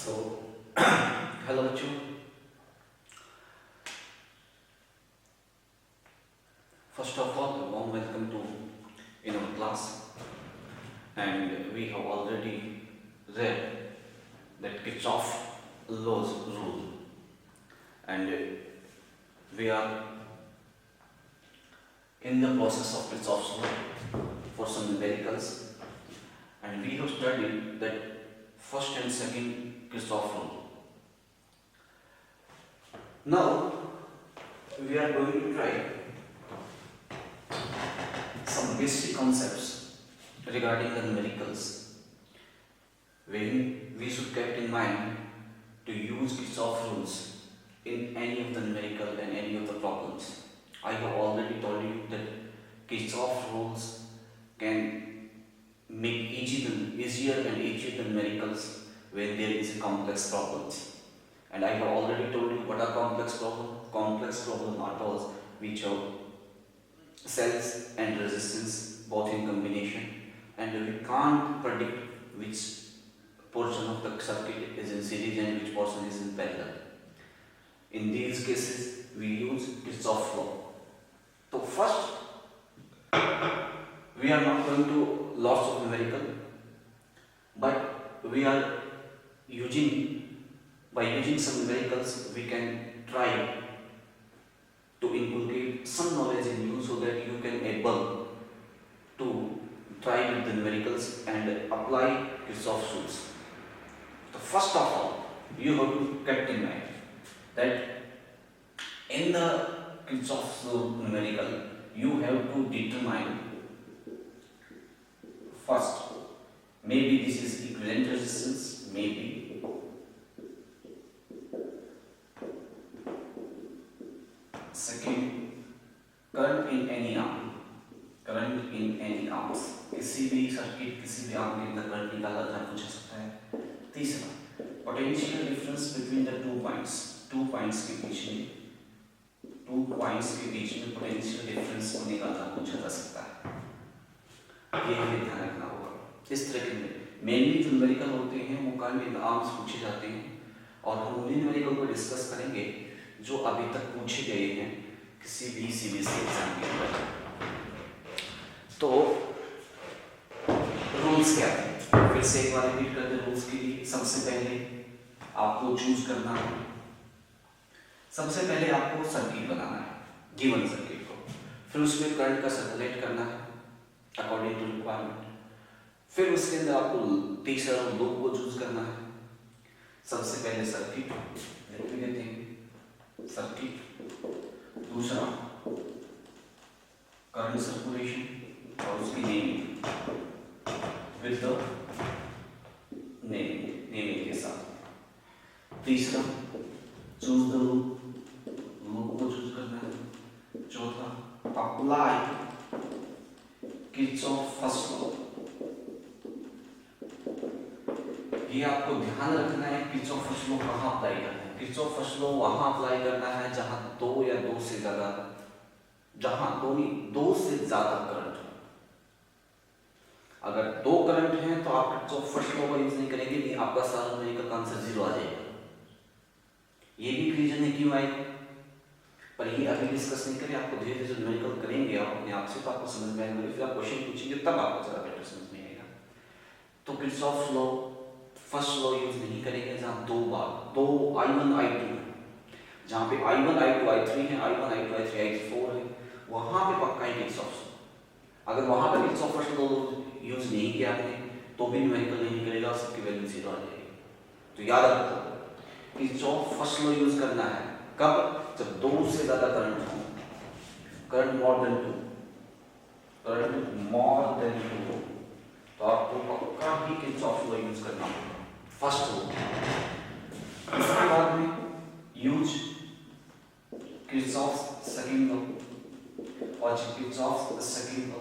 So, hello बच्चों. First of all, a warm welcome to in our class. And we have already read that Kirchhoff laws rule, and we are in the process of Kirchhoff's law for some numericals, and we have studied that first and second Kirchhoff rule. Now we are going to try some basic concepts regarding the numericals, when we should keep in mind to use Kirchhoff rules in any of the numerical and any of the problems. I have already told you that Kirchhoff rules can make easier and easier the numericals when there is a complex problems. And I have already told you what are complex problems. Complex problems are those which have cells and resistance both in combination, and we can't predict which portion of the circuit is in series and which portion is in parallel. In these cases, we use Kirchhoff law. So first, we are not going to lots of numerical, but we are by using some numericals, we can try to inculcate some knowledge in you so that you can able to try with the numericals and apply Kirchhoff's rules. So first of all, you have to keep in mind that in the Kirchhoff's numerical, you have to determine first, maybe this is equivalent resistance, maybe. Second, current in any arm. किसी भी circuit, किसी भी arm के अंदर current निकाला जा पूछा सकता है. तीसरा, potential difference between the two points के बीच में पोटेंशियल डिफरेंस को निकालना पूछा जा सकता है. ये हमें ध्यान रखना होगा. इस तरह के मेनली जो न्यूमेरिकल होते हैं वो करंट इन आर्म्स पूछे जाते हैं, और हम उन्हीं न्यूमेरिकल को डिस्कस करेंगे जो अभी तक पूछे गए हैं किसी भी सीबीएसई एग्जाम के अंदर. तो रूल्स क्या है, फिर से एक बार रिपीट करते हैं. रूल्स के लिए सबसे पहले आपको चूज करना है. सबसे पहले आपको सर्किट बनाना है, गिवन सर्किट को. फिर उसमें करंट का सर्कुलेट करना है अकॉर्डिंग टू रिक्वायरमेंट. फिर उसके अंदर आपको तीसरा लूप को चूज करना है. सबसे पहले सर्किट लिख देते हैं, सर्किट. दूसरा करंट सर्कुलेशन और उसकी नेमिंग विद द नेमिंग के साथ. तीसरा चूज द लूप को चूज करना है. चौथा अप्लाई किर्चॉफ फर्स्ट लॉ. ये आपको ध्यान रखना है किर्चॉफ फर्स्ट लॉ कहाँ अप्लाई करना है. किर्चॉफ फर्स्ट लॉ वहां अप्लाई करना है जहां दो से ज्यादा करंट हो. अगर दो करंट हैं तो आप किर्चॉफ फर्स्ट लॉ का यूज नहीं करेंगे, नहीं आपका सारा न्यूमेरिकल का आंसर 0 आ जाएगा. ये भी रीजन है क्यों आएगा, पर ये अभी डिस्कस नहीं करें. आपको धीरे धीरे न्यूमेरिकल करेंगे आप अपने आप से तो आपको समझ में आएगा. फिर आप क्वेश्चन पूछेंगे तब आपको जरा बेटर समझ में आएगा. तो Kirchhoff law first law use नहीं करेंगे जहां दो I1 I2, जहां पे I1 I2 I3 है, I1 I2 I3 I4 है, वहां पे पक्का है किर्चॉफ. अगर वहां पे किर्चॉफ फर्स्ट लॉ यूज नहीं किया आपने तो भी न्यूमेरिकल नहीं निकलेगा, सबकी वैल्यू 0 आ जाएगी. तो याद रखो किर्चॉफ फर्स्ट लॉ यूज करना है कब, जब दो से ज्यादा करंट हो. करंट मोर देन 2, तो आपको पक्का ही किर्चॉफ लॉ यूज करना होगा फर्स्ट लॉ. इसके बाद में यूज किर्चॉफ सेकंड लॉ और किर्चॉफ सेकंड लॉ.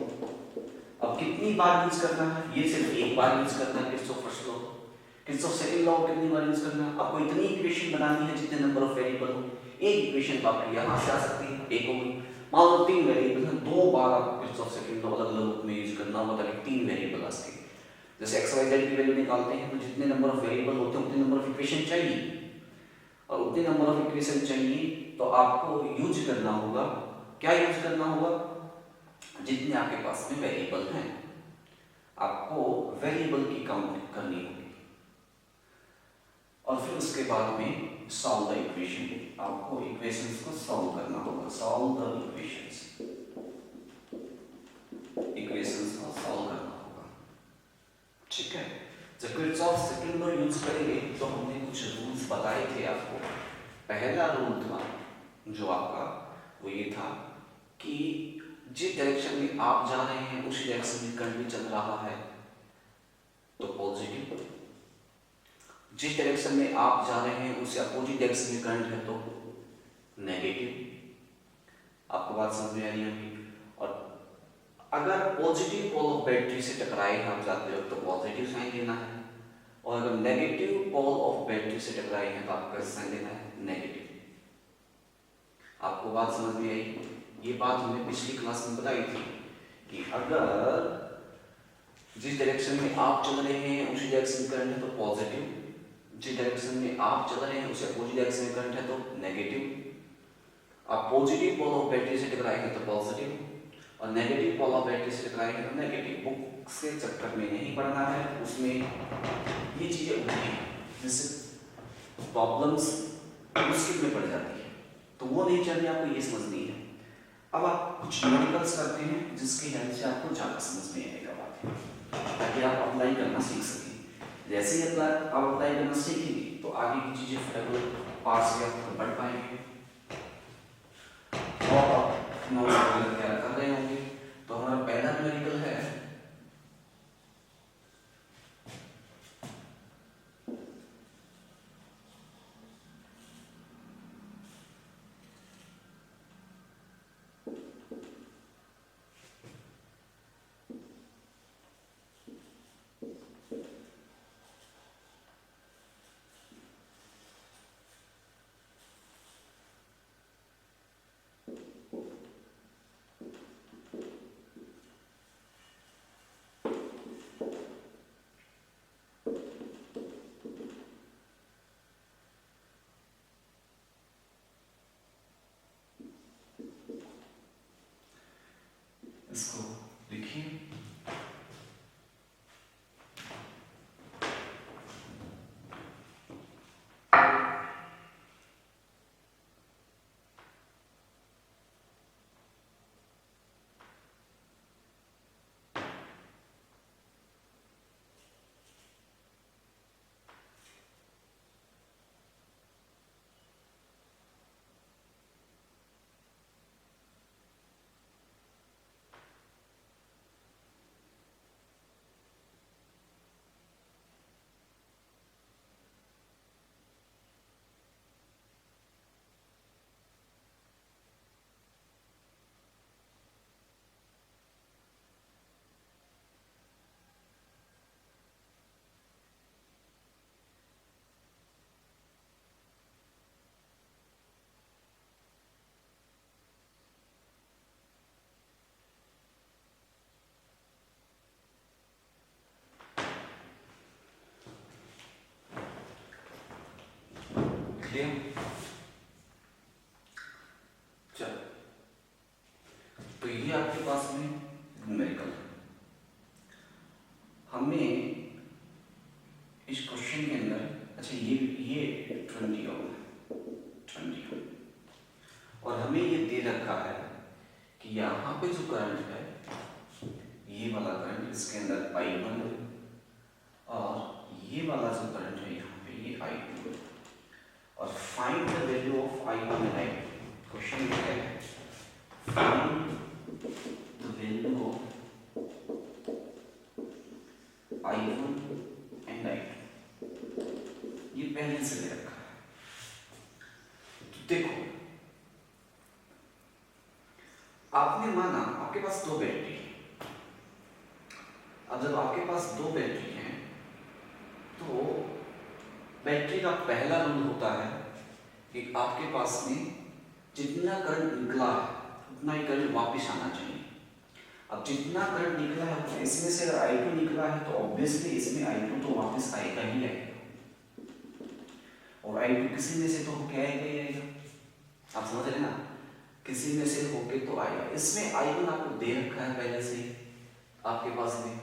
अब कितनी बार यूज करना है, ये सिर्फ एक बार यूज करना है Kirchhoff first law. Kirchhoff second law कितनी बार यूज करना है, आपको इतनी इक्वेशन बनानी है जितने नंबर ऑफ वेरिएबल हो. एक इक्वेशन आपकी यहाँ से आ सकती है, एक होगी. मान लो 3 वेरिएबल है, 2 बार आपको किर्चॉफ सेकंड लॉ अलग अलग रूप में यूज करना होगा ताकि 3 वेरिएबल आ सके. जैसे एक्स वाई जेड की वैल्यू निकालते हैं तो जितने नंबर ऑफ वेरिएबल होते हैं उतने नंबर ऑफ इक्वेशन चाहिए, और उतने नंबर ऑफ इक्वेशन चाहिए तो आपको यूज करना होगा, क्या यूज करना होगा, जितने आपके पास में वेरिएबल हैं आपको वेरिएबल की काउंट करनी होगी, और फिर उसके बाद में सॉल्व द इक्वेशन, आपको इक्वेशंस को सॉल्व करना होगा, सॉल्व द इक्वेशंस को सॉल्व करना होगा। ठीक है, जब किरचॉफ सेकंड लॉ यूज करेंगे तो हमने कुछ रूल्स बताए थे आपको। पहला रूल था जो आपका वो ये था कि जिस डायरेक्शन में आप जा रहे हैं उसी डायरेक्शन में करंट भी चल रहा है तो पॉजिटिव, जिस डायरेक्शन में आप जा रहे हैं उससे अपोजिट डायरेक्शन में करंट है तो नेगेटिव। आपको बात समझ में आ रही होगी। और अगर पॉजिटिव पोल ऑफ बैटरी से टकराए आप जाते हो तो पॉजिटिव साइन देना है, और अगर नेगेटिव पोल ऑफ बैटरी से टकराए हैं तो आपका साइन देना है नेगेटिव। आपको बात समझ में आई? ये बात हमने पिछली क्लास में बताई थी कि अगर जिस डायरेक्शन में आप चल रहे हैं उसी डायरेक्शन में करंट है तो पॉजिटिव, जिस डायरेक्शन में आप चल रहे हैं उसे अपोजिट डायरेक्शन में करंट है तो नेगेटिव। आप पॉजिटिव पोल ऑफ बैटरी से टकराए हैं तो पॉजिटिव, और नेगेटिव पोल ऑफ बैटरी से टकराए हैं तो नेगेटिव। बुक के चक्कर में नहीं पढ़ना है, उसमें ये चीजें होती हैं जिससे प्रॉब्लम्स मुश्किल में पड़ जाती है, तो वो नहीं चाहिए, आपको ये समझनी है। अब आप कुछ न्यूमेरिकल्स करते हैं जिसकी हेल्प से आपको ज़्यादा समझ में आएगा बात, ताकि आप अप्लाई करना सीख सकें। जैसे ही आप अप्लाई करना सीखेंगे तो आगे की चीज़ें फटाफट पास या बढ़ पाएंगे, और आप नोट्स तैयार कर रहे होंगे। तो हमारा पहला न्यूमेरिकल है इसको लिखिए। चलो, तो ये आपके पास में न्यूमेरिकल है। हमें इस क्वेश्चन के अंदर, अच्छा ये 20 होगा, 20, और हमें ये दे रखा है कि यहाँ पे जो करंट है ये वाला करंट इसके अंदर I1 है, और ये वाला जो करंट है यहाँ पे ये I2 है, और find the value of I1 and I2। Question क्या है? Find the value of I1 and I2, ये पहले से दे रखा है। तो देखो, आपने माना आपके पास दो बैटरी है। अब जब आपके पास दो बैटरी हैं तो बैटरी का पहला रूल होता है कि आपके पास में जितना करंट निकला है उतना ही करंट वापस आना चाहिए। अब जितना करंट निकला है उतना इसमें से अगर I2 निकला है तो ऑब्वियसली इसमें I2 तो वापस आएगा ही आएगा, और I2 किसी में से तो होके आएगा ही आएगा। आप समझ रहे ना, किसी में से होके तो आएगा। इसमें I1 आपको दे रखा है पहले से आपके पास में,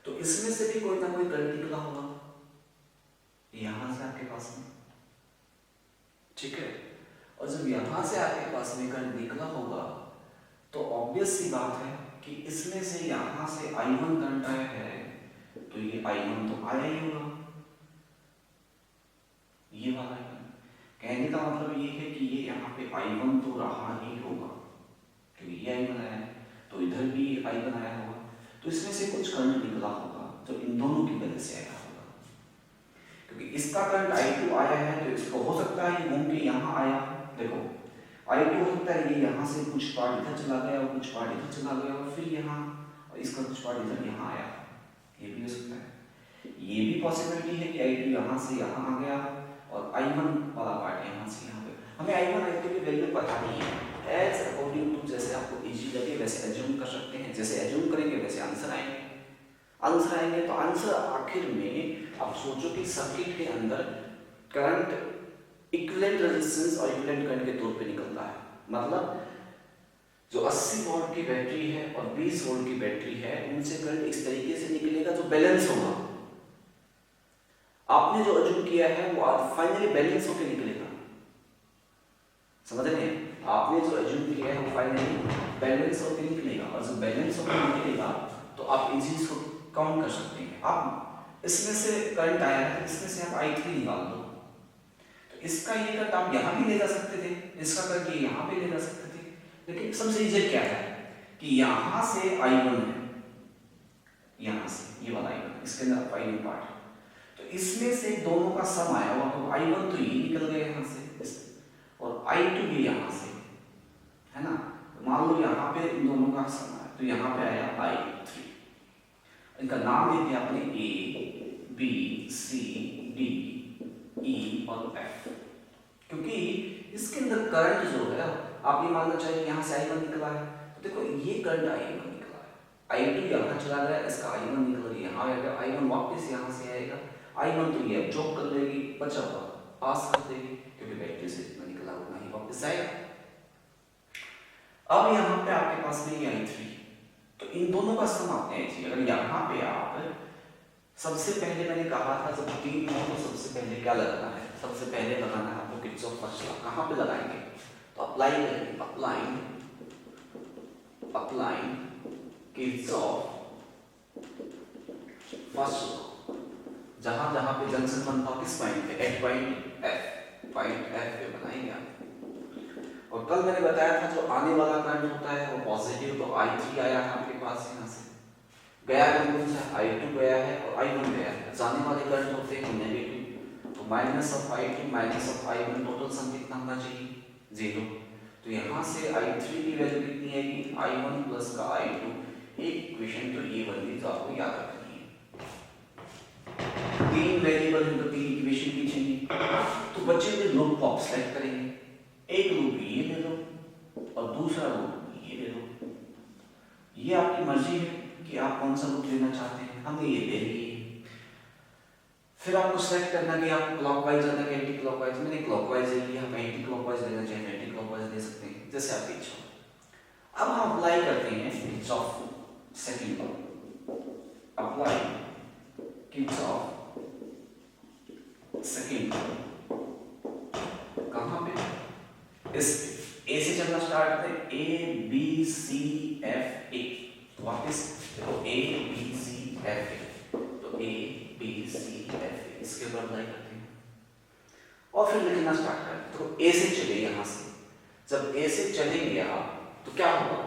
तो इसमें से भी कोई ना कोई करंट निकला होगा यहां से आपके पास में, ठीक है। और जब यहां से आपके पास में करंट निकला होगा तो ऑब्वियस सी बात है कि इसमें से यहां से I1 करंट आया है, तो ये I1 तो आया ही होगा, ये वाला I1। कहने का मतलब ये है कि ये यहाँ पे I1 तो रहा ही होगा, क्योंकि ये I1 आया है, तो इधर भी I1 आया होगा, तो इसमें से कुछ करंट निकला होगा जो इन दोनों की वजह से आया होगा। क्योंकि इसका करंट I2 आया है तो इसको हो सकता है घूम के यहाँ आया, देखो I2 हो सकता है ये यहाँ से कुछ पार्ट इधर चला गया और कुछ पार्ट इधर चला गया और फिर यहाँ, और इसका कुछ पार्ट इधर यहाँ आया, ये भी हो सकता है। ये भी पॉसिबिलिटी है कि I2 यहाँ से यहाँ आ गया और I1 वाला पार्ट यहाँ से यहाँ पे। हमें I1 I2 की वैल्यू पता नहीं है, एज अकॉर्डिंग टू जैसे आपको इजी लगे वैसे एज्यूम कर सकते हैं, जैसे एज्यूम करेंगे वैसे आंसर आएंगे। तो आंसर आखिर में आप सोचो कि सर्किट के अंदर करंट इक्विवेलेंट रेजिस्टेंस और इक्विवेलेंट करंट के तौर पे निकलता है। मतलब जो 80 वोल्ट की बैटरी है और 20 वोल्ट की बैटरी है, उनसे करंट इस तरीके से निकलेगा जो बैलेंस होगा। आपने जो अज्यूम किया है वो फाइनली बैलेंस होकर निकलेगा, समझ रहे हैं? आपने जो अज्यूम किया है वो फाइनली बैलेंस होकर निकलेगा, और जब बैलेंस होकर निकलेगा तो आप इजी इसको काउंट कर सकते हैं। आप इसमें से करंट आया है, इसमें से आप I3 निकाल दो, तो इसका ये करंट आप यहाँ भी ले जा सकते थे, इसका करंट ये यहाँ पे ले जा सकते थे, लेकिन सबसे इजी क्या है कि यहाँ से I1 है, यहाँ से ये वाला I1, इसके अंदर I1 पार्ट, तो इसमें से दोनों का सम आया हुआ, तो I1 तो ये निकल गया यहाँ से और I2 भी यहाँ से, है ना। तो मान लो यहाँ पे इन दोनों का सम आया, तो यहाँ पे आया I3। इनका नाम दे दिया आपने A, B, C, D, E और F, क्योंकि इसके अंदर करंट जो है, आप ये मानना चाहिए यहाँ से I1 निकला है, तो देखो ये करंट I1 निकला है, I2 यहाँ चला गया, इसका I1 निकल गया, यहाँ आएगा I1 वापस यहाँ से आएगा, I1 तो ये एब्जॉर्ब कर लेगी, बचा हुआ पास कर देगी, क्योंकि बैटरी से जितना निकला उतना ही वापस आएगा। अब यहाँ पे आपके पास में ये I3, तो इन दोनों का सम आपने I3, अगर यहाँ पे आप सबसे पहले मैंने कहा था जब 3 हो तो सबसे पहले क्या लगाना है, सबसे पहले लगाना है आपको किरचॉफ फर्स्ट लॉ। कहाँ पे लगाएंगे, तो अप्लाई करेंगे, अप्लाइंग किरचॉफ फर्स्ट लॉ, जहां जहां पे जंक्शन बनता किस पॉइंट पे, एट पॉइंट F पे बनाएंगे आप। और कल मैंने बताया था जो आने वाला करंट होता है वो पॉजिटिव, तो I3 आया है आपके पास, यहाँ से गया कौन सा, I2 गया है और I1 गया है। जाने वाले करंट होते हैं नेगेटिव, तो minus of I2 minus of I1, total sum कितना होना चाहिए, 0। तो यहाँ से I3 की वैल्यू कितनी आएगी, I1 प्लस का I2, एक इक्वेशन तो ये बन गई, तो आपको याद रखनी है। 3 वेरिएबल है तो 3 इक्वेशन की चाहिए, तो बच्चे में लूप आप सेलेक्ट करेंगे, एक लूप ये ले लो और दूसरा लूप ये ले लो, ये आपकी मर्जी है कि आप कौन सा लूप लेना चाहते हैं, हमने ये ले लिए। फिर आपको सेलेक्ट करना कि आप क्लॉकवाइज जाना कि एंटी क्लॉकवाइज, मैंने क्लॉकवाइज ले लिया, हम एंटी क्लॉकवाइज लेना चाहें एंटी क्लॉकवाइज ले सकते हैं, जैसे आपकी इच्छा। अब हम अप्लाई करते हैं Kirchhoff second law, apply Kirchhoff second law, कहाँ पे, इस ए से चलना स्टार्ट करते, A B C F A, तो वापस देखो A B C F A, तो A B C F A, इसके ऊपर अप्लाई करते हैं और फिर लिखना स्टार्ट करते हैं। तो A से चले, यहाँ से जब A से चलेंगे आप तो क्या होगा,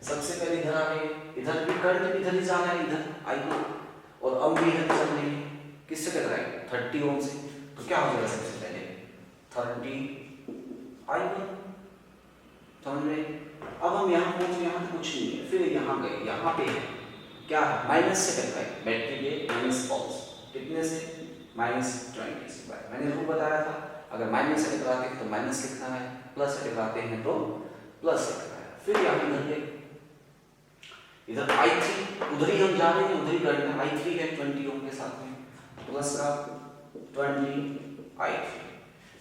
सबसे पहले इधर आ गए, इधर भी करंट इधर ही जाना है, इधर I1, और अब भी इधर चल रही है, किससे टकराएगा, 30 ओम से, तो क्या हो जाएगा सबसे पहले 30 I1, समझ में। अब हम यहाँ पहुंचे, यहाँ तो कुछ नहीं है, फिर यहाँ गए, यहाँ पे क्या है, माइनस से टकराए, बैटरी के माइनस पॉल्स, कितने से, -20 से। मैंने रूल बताया था, अगर माइनस से टकराते हैं तो माइनस लिखना है, प्लस से टकराते हैं तो प्लस लिखना है। फिर यहाँ इधर गए, इधर I3 उधर ही हम जा रहे हैं, उधर ही करना है। I3 है 20 ओम के साथ में, प्लस का 20 I3।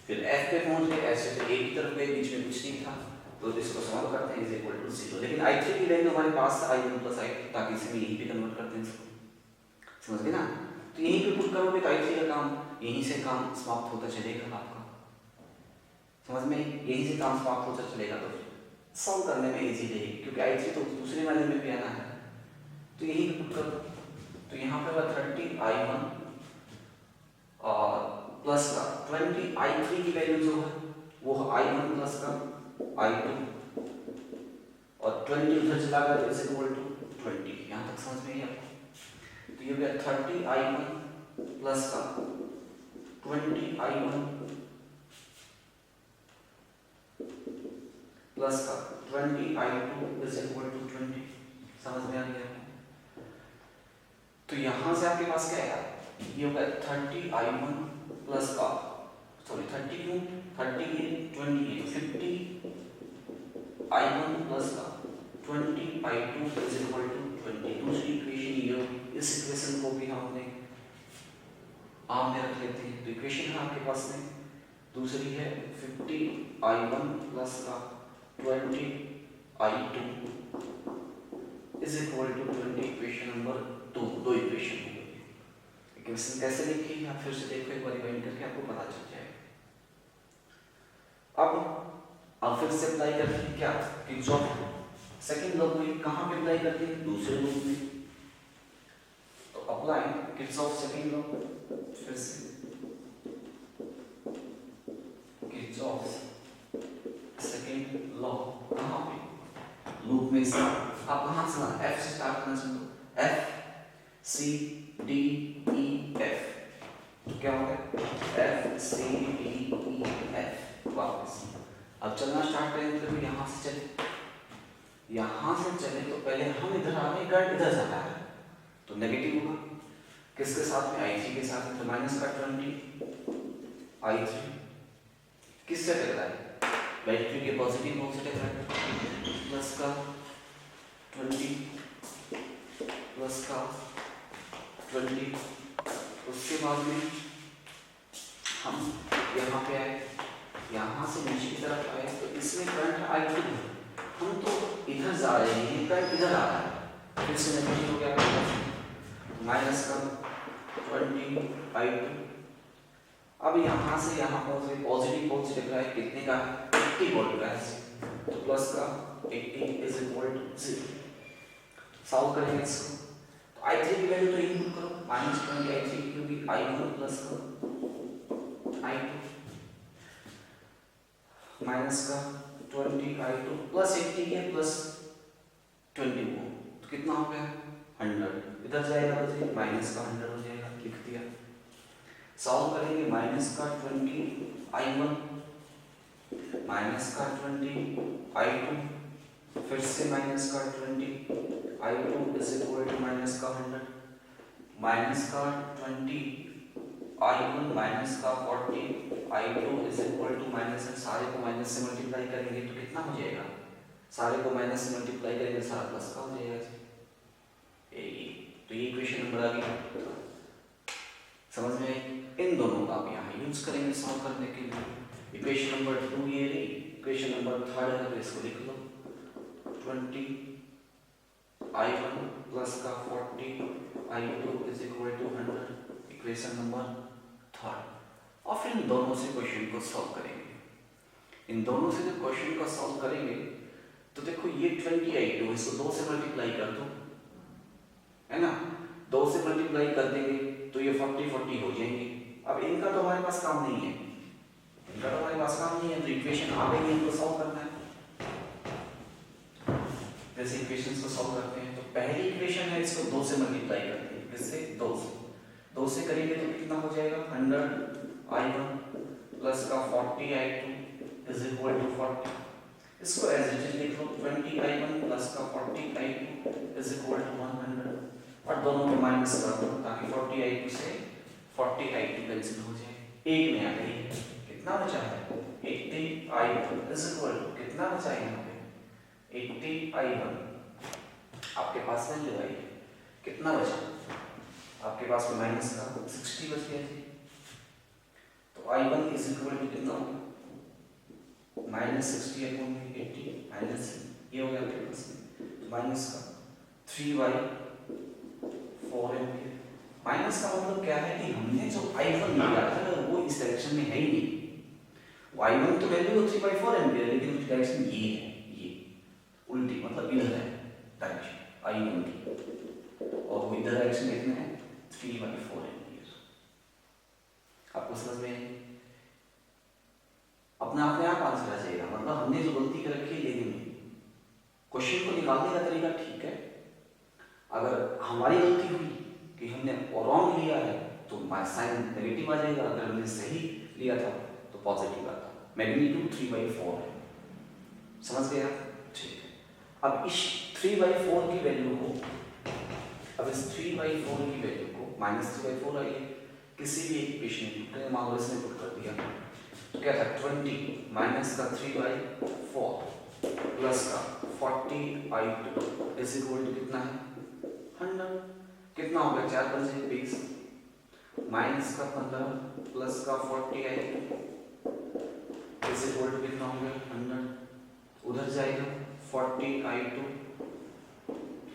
फिर F पे पहुंच गए, ऐसे तो A की तरफ गए, बीच में कुछ नहीं था, तो इसको सॉल्व करते हैं, इज इक्वल टू 0। लेकिन I3 की वैल्यू हमारे पास था I1 प्लस I2, ताकि इसे भी यहीं पे कन्वर्ट करते हैं इसको, समझ गए ना। तो यहीं पे पुट करोगे तो I3 का काम यहीं से काम समाप्त होता चलेगा आपका, समझ में, यहीं से काम समाप्त होता चलेगा, तो सॉल्व करने में इजी रहेगी, क्योंकि I3 तो दूसरे वाले में भी आना है। तो यहीं पे पुट करो, तो यहाँ पे होगा 30I1 और प्लस का 20I3 की वैल्यू जो है वो I1 प्लस का I2 और 20 उधर चला गया तो इज इक्वल टू 20। यहाँ तक समझ में आई आपको। तो ये हो गया 30I1 प्लस का 20I1 प्लस का 20I2 इज इक्वल टू 20। समझ में आ गया। तो यहां से आपके पास क्या है, ये होगा 30I1 प्लस का, सॉरी 30 क्यों, 30 ये 20 ये 50I1 प्लस का 20I2 इज इक्वल टू 20। दूसरी इक्वेशन ये, इस इक्वेशन को भी हमने आम में रख लेते हैं। तो इक्वेशन है आपके पास में दूसरी है 50I1 प्लस का 20I2 is equal to 20। Equation number 2, दो इक्वेशन हो गई। इक्वेशन कैसे लिखी आप फिर से देखो एक बार रिवाइंड करके, आपको पता चल जाएगा। अब फिर से अप्लाई करते हैं क्या, किरचॉफ सेकंड लॉ में कहां पे अप्लाई करते हैं, दूसरे लूप में। तो अप्लाई किरचॉफ सेकंड लॉ, फिर से किरचॉफ सेकंड लॉ कहां पे, लूप में से आप कहां से ना एफ से स्टार्ट करना चाहते हो, F C D E F, क्या हो गया F C D E F. वापस अब चलना स्टार्ट करेंगे, तो यहां से चले, यहां से चले तो पहले हम इधर आ गए, करंट इधर जा रहा है तो नेगेटिव होगा, किसके साथ में, I3 के साथ में, तो माइनस का 20I3 किससे टकरा है, बैटरी के पॉजिटिव नोड से टकरा है, प्लस का 20 प्लस का 20। उसके बाद में हम यहाँ पे आए, यहाँ से नीचे की तरफ आए, तो इसमें करंट I2 है, हम तो इधर जा रहे हैं, करंट इधर आ रहा है, फिर से नेगेटिव हो गया, माइनस का 20I2। अब यहाँ से यहाँ पहुँच गए, पॉजिटिव पोल से दिख रहा है, कितने का, 80 वोल्ट का है, तो प्लस का 80 इज इक्वल टू 0। सॉल्व करेंगे इसको, तो I3 की वैल्यू तो इनपुट करो, माइनस 20I3 क्योंकि I1 प्लस का I2 माइनस का 20I2 प्लस 80 है प्लस 20 वो, तो कितना हो गया 100, इधर जाएगा तो माइनस का 100 हो जाएगा, लिख दिया। सॉल्व करेंगे, माइनस का 20I1 माइनस का 20I2 फिर से माइनस का 20I2 is equal to minus का 100, माइनस का 20I1 माइनस का 40I2 is equal to minus, सारे को माइनस से मल्टीप्लाई करेंगे तो कितना हो जाएगा, सारे को माइनस से मल्टीप्लाई करेंगे सारा प्लस का हो जाएगा। तो ये इक्वेशन नंबर आ गई, समझ में। इन दोनों का आप यहाँ यूज करेंगे सॉल्व करने के लिए। इक्वेशन नंबर 2 ये रही, इक्वेशन नंबर 3 है, तो इसको लिख लो 20I1 प्लस का 40I2 is equal to 100, equation number 3। और फिर इन दोनों से क्वेश्चन को सॉल्व करेंगे। इन दोनों से जब क्वेश्चन को सॉल्व करेंगे तो देखो ये 20I2 इसको 2 से मल्टीप्लाई कर दो, है ना, 2 से मल्टीप्लाई कर देंगे तो ये 40 40 हो जाएंगे। अब इनका तो हमारे पास काम नहीं है, इनका तो हमारे पास काम नहीं है, तो इक्वेशन आ गई, इनको सॉल्व करना है। जैसे इक्वेशंस को सॉल्व करते हैं, तो पहली इक्वेशन है, इसको 2 से मल्टीप्लाई करते हैं, किससे, 2 से करेंगे तो कितना हो जाएगा 100I1 प्लस का 40I2 इज इक्वल टू 40। इसको एज इट इज लिख लो 20I1 प्लस का 40I2 इज इक्वल टू 100, और दोनों को माइनस कर दो ताकि 40I2 से 40I2 कैंसिल हो जाए, एक में आ गई, कितना बचा है 80I2 इज इक्वल टू, कितना बचा है यहाँ पे 80I1 आपके पास वैल्यू आई, कितना बचा आपके पास में माइनस का 60 बच गया जी। तो I1 इज इक्वल टू कितना होगा माइनस 60 अपॉन 80 माइनस ये हो गया आपके पास में माइनस का 3/4 एम्पियर। माइनस का मतलब क्या है कि हमने जो I1 लिया था वो इस डायरेक्शन में है ही नहीं। I1 तो वैल्यू 3/4 एम्पियर लेकिन उसकी डायरेक्शन ये है, ये उल्टी मतलब इधर है डायरेक्शन I1 की, और वो इधर डायरेक्शन कितना है 3/4 एम्पियर। आपको समझ में अपने आप आंसर आ जाएगा। मतलब हमने जो गलती कर रखी है लेने में, क्वेश्चन को निकालने का तरीका ठीक है, अगर हमारी गलती हुई कि हमने रॉन्ग लिया है तो साइन नेगेटिव आ जाएगा, अगर हमने सही लिया था तो पॉजिटिव आता। मैग्नीट्यूड 3/4 है, समझ गए आप? ठीक है। अब इस 3/4 की वैल्यू को, अब इस 3/4 की वैल्यू को -3/4 आई है किसी भी इक्वेशन में, मान लो इसने पुट कर दिया तो क्या था 20 माइनस का 3/4 प्लस का 40/2 इज इक्वल टू कितना है 100। कितना हो गया 4 5 20 माइनस का 15 प्लस का 40/2 इज इक्वल टू कितना हो गया 100। उधर जाएगा 40/2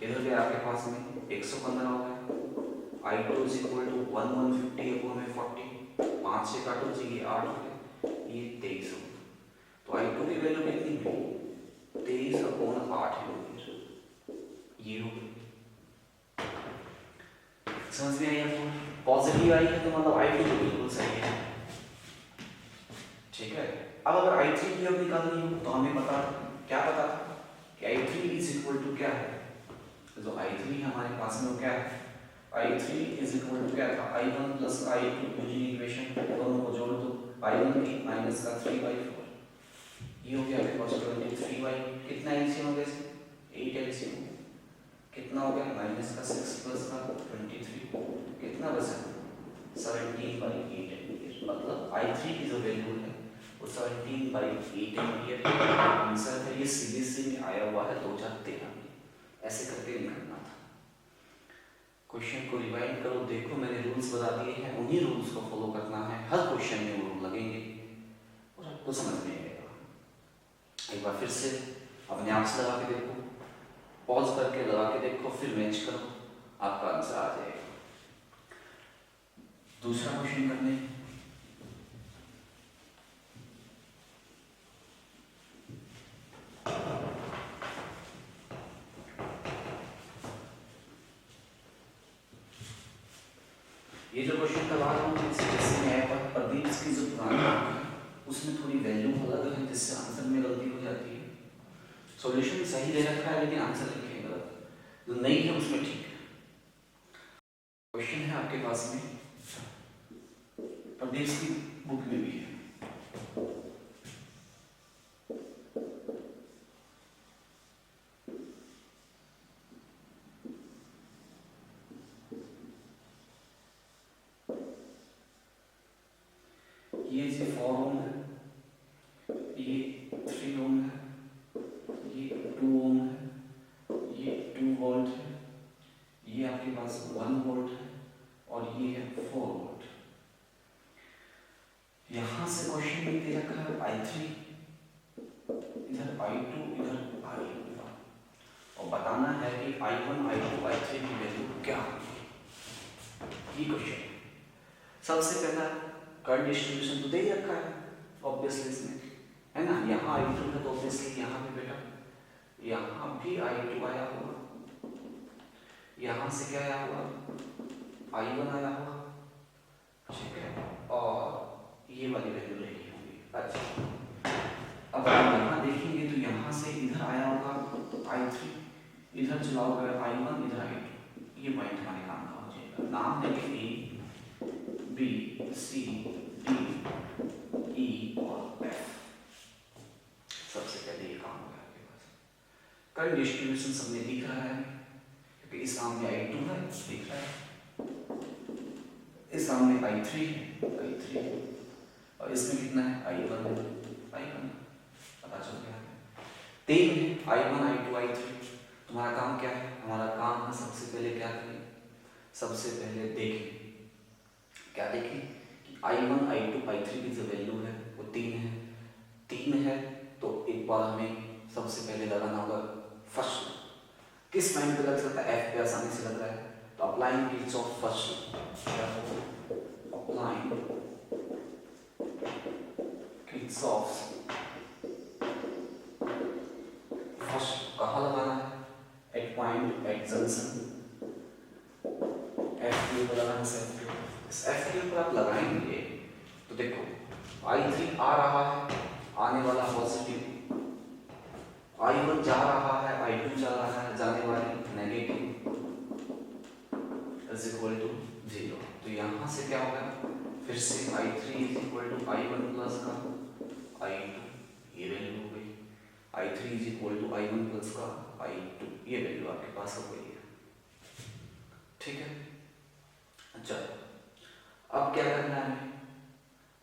इधर गया आपके पास में 115 हो गया। I2 is equal to 150 upon 40 5 से काटो जी ये 8 हो गया, ये 23 हो गया। तो I2 की वैल्यू कितनी हुई 23/8 है, ये हो गई। समझ में आई आपको? पॉजिटिव आई है तो मतलब I2 तो बिल्कुल सही है, ठीक है। अब अगर I3 की अब निकालनी हो तो हमें पता क्या पता कि I3 इज इक्वल टू क्या है, जो I3 हमारे पास में वो क्या है I3 इज इक्वल टू क्या था I1 plus I2 using equation, दोनों को जोड़ दो I1 की माइनस का 3/4 ये हो गया आपके पास 23 कितना एलसीएम हो गया 8 एलसीएम कितना हो गया माइनस का 6 प्लस का 23 कितना बचा 17/8 एम्पियर। मतलब I3 की जो वैल्यू है वो 17/8 एम्पियर आंसर है। ये सीबीएसई में आया हुआ है 2013 में, ऐसे करके निकालना था। क्वेश्चन को रिवाइंड करो, देखो मैंने रूल्स बता दिए हैं, उन्हीं रूल्स को फॉलो करना है। हर क्वेश्चन में वो रूल लगेंगे और आपको समझ में आएगा। एक बार फिर से अपने आप से लगा के देखो, पॉज करके लगा के देखो, फिर मैच करो, आपका आंसर आ जाएगा। दूसरा क्वेश्चन करने ये जो क्वेश्चन करवा रहा हूँ जैसे मैं पर प्रदीप की जो पुरानी है उसमें थोड़ी वैल्यू अलग है जिससे आंसर में गलती हो जाती है। सॉल्यूशन सही दे रखा है लेकिन आंसर लिखे गलत, जो नहीं है उसमें ठीक है। क्वेश्चन है आपके पास में प्रदीप की बुक में भी है, ये जी 4 ओम है, ये 3 ओम है, ये 2 ओम है, ये 2 वोल्ट है, ये आपके पास 1 वोल्ट है और ये है 4 वोल्ट। यहां से क्वेश्चन में दे रखा है I3, इधर I2, इधर I1 और बताना है कि I1, I2, I3 की वैल्यू क्या होगी। ये क्वेश्चन सबसे पहला करंट डिस्ट्रीब्यूशन तो दे ही रखा है ऑब्वियसली इसमें, है ना। यहाँ I2 है तो ऑब्वियसली यहाँ पे बेटा यहाँ भी I2 आया होगा, यहाँ से क्या आया होगा I1 आया होगा, ठीक है, और ये वाली वैल्यू रही होगी। अच्छा अब आप यहाँ देखेंगे तो यहाँ से इधर आया होगा I3, इधर चला होगा I1, इधर I2। ये पॉइंट हमारे काम का हो जाएगा। नाम देखें A B C D E और F। सबसे पहले ये काम हो गया आपके पास। करंट डिस्ट्रीब्यूशन सबने दिख रहा है क्योंकि इस सामने I2 है दिख रहा है, इस सामने I3 है और इसमें कितना है I1 पता चल गया है 3 है I1 I2 I3। तो तुम्हारा काम क्या है? हमारा काम है सबसे पहले क्या करें, सबसे पहले देखें, क्या देखें कि I1 I2 I3 की जो वैल्यू है वो 3 है। तो एक बार हमें सबसे पहले लगाना होगा फर्स्ट। किस पॉइंट पे लग सकता है? F पे आसानी से लग रहा है, तो applying Kirchhoff first, applying Kirchhoff first कहाँ लगाना है? At point at junction F Q पर लगाना है। इस एफ क्यू पर आप लगाएंगे तो देखो I3 आ रहा है, आने वाला पॉजिटिव, I1 जा रहा है, I2 जा रहा है, जाने वाली नेगेटिव, इज इक्वल टू 0। तो यहाँ से क्या होगा, फिर से I3 is equal to I1 plus का I2, ये वैल्यू हो गई। I3 is equal to I1 plus का I2, ये वैल्यू आपके पास हो गई है। ठीक है, अच्छा अब क्या करना है हमें?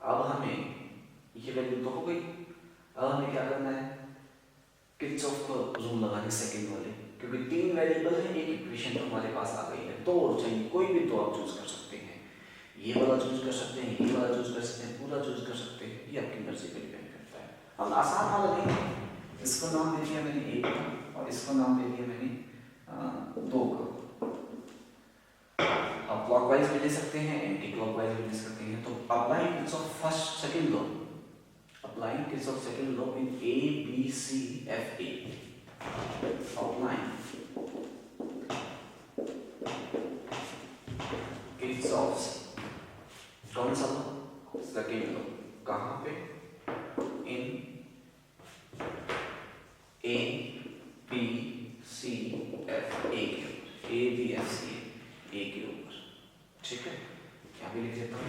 अब हमें ये वैल्यू तो हो गई, अब हमें क्या करना है? किरचॉफ का रूल लगाने सेकंड वाले, क्योंकि 3 वेरिएबल है, एक इक्वेशन तो हमारे पास आ गई है, 2 और चाहिए, कोई भी 2 आप चूज कर सकते हैं, ये वाला चूज कर सकते हैं, ये वाला चूज कर सकते हैं, पूरा चूज कर सकते हैं, ये आपकी मर्जी पे डिपेंड करता है। हम आसान वाला लेंगे, इसको नाम दे दिया मैंने 1 का और इसको नाम दे दिया मैंने 2 का। आप क्लॉकवाइज भी ले सकते हैं, एंटी क्लॉकवाइज भी ले सकते हैं। तो applying Kirchhoff first second law, applying Kirchhoff second law in A B C F A, applying Kirchhoff कौन सा लॉ? सेकंड लॉ, कहाँ पे? इन A B C F A, A B F C A के ऊपर। ठीक है, क्या भी लिख देता हूँ,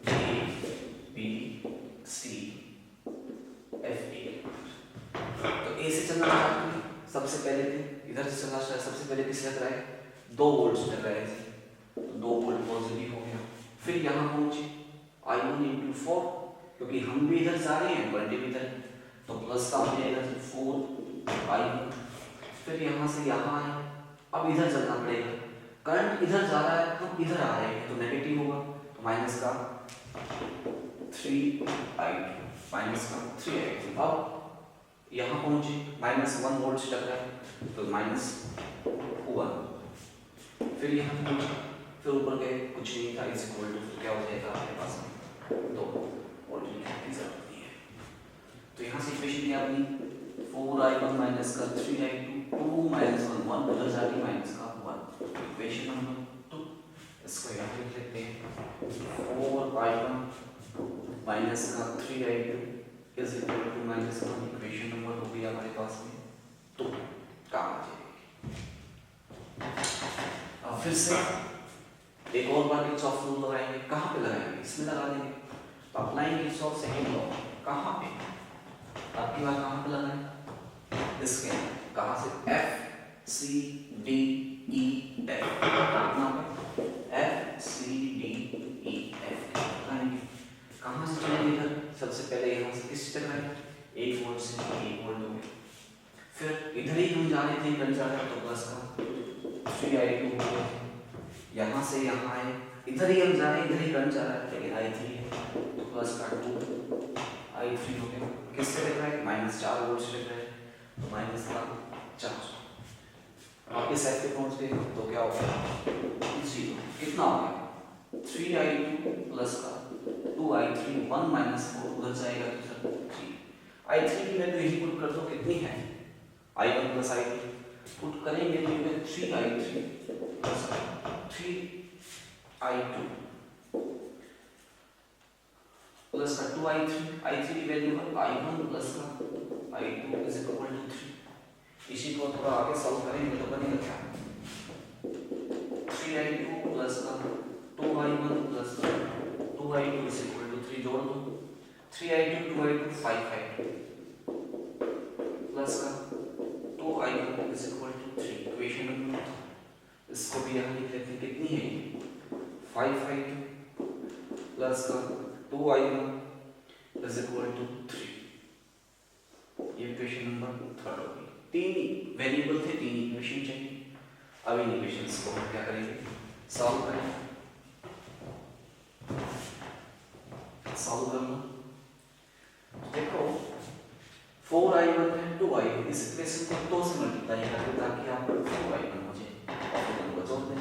A B C F A। तो A से चलना स्टार्ट करें, सबसे पहले इधर से चलना स्टार्ट, सबसे पहले किस लग रहा है? 2 वोल्ट लग रहा है, तो 2 वोल्ट पॉजिटिव हो गया। फिर यहाँ पहुंचे I1 इंटू 4, क्योंकि हम भी इधर जा रहे हैं, पॉजिटिव इधर, तो प्लस का हो जाएगा 4 I1। फिर यहाँ से यहाँ आए, अब इधर चलना पड़ेगा, करंट इधर जा रहा है, हम इधर आ रहे हैं, तो नेगेटिव होगा, तो माइनस का 3I2, माइनस का 3I2। अब यहाँ पहुंचे, -1 वोल्ट से टकरा है, तो -1। फिर यहाँ पहुंचे, फिर ऊपर गए, कुछ नहीं था, इज इक्वल टू, फिर क्या हो जाएगा आपके पास में 2 वोल्ट की जरूरत नहीं है। तो यहाँ से इक्वेशन क्या बनी? 4I1 माइनस का 3I2, 2 माइनस 1 1 उधर जाके माइनस का 1, इक्वेशन नंबर 2। इसको यहाँ पे लिख लेते हैं, 4I1 माइनस का 3I2 is equal to -1, equation number हो गया हमारे पास में 2। काम आ जाएगी। अब फिर से एक और बार किरचॉफ रूल लगाएंगे, कहाँ पे लगाएंगे? इसमें लगा देंगे। तो अप्लाइंग किरचॉफ सेकंड लॉ, कहाँ पे? आपकी बात कहाँ पे लगाएं? इसके कहाँ से? F C D E F, कितना पे? F C D E F लगाएंगे। कहाँ से चलेंगे? इधर सबसे पहले यहाँ से किस से लगाएंगे? 1 वोल्ट से 1 वोल्ट हो गया। फिर इधर ही हम जा रहे थे, इधर जा रहे तो प्लस का 3I2 हो गया। यहाँ से यहाँ आए, इधर ही हम जा रहे हैं, इधर ही करंट जा रहा है, लेकिन I3 है, तो प्लस का 2I3 हो गया। किससे लग रहा है? -4 वोल्ट से लग रहा है, तो माइनस का 4। वापस F पे पहुंच गए, तो क्या हो गया? 0। कितना हो गया? 3I2 प्लस का 2I3, 1 माइनस 4 उधर जाएगा तो सर 3। I3 की वैल्यू यही पुट कर दो, कितनी है? I1 प्लस I2 पुट करेंगे तो ये 3I3 प्लस 3I2 प्लस का 2I3 की वैल्यू है I1 प्लस का I2 इज इक्वल टू 3। इसी को थोड़ा आगे सॉल्व करेंगे तो बनेगा क्या? 3I2 प्लस का 2I1 प्लस का 2I2 इज इक्वल टू 3, जोड़ दो 3I2 2I2 5I2 प्लस का 2I1 is equal to 3, equation number. इसको भी यहाँ लिख लेते हैं, कितनी है ये? 5I2 प्लस का 2I1 इज इक्वल टू 3, ये इक्वेशन नंबर 3 होगी। तीन वेरिएबल थे, तीन इक्वेशन चाहिए। अब इन इक्वेशंस को हम क्या करेंगे, सॉल्व करेंगे। सॉल्व करना, देखो 4i1 है 2i1, इस इक्वेशन को 2 से मल्टीप्लाई करें ताकि आपको 4i1 हो जाए और फिर उनको जोड़ दें।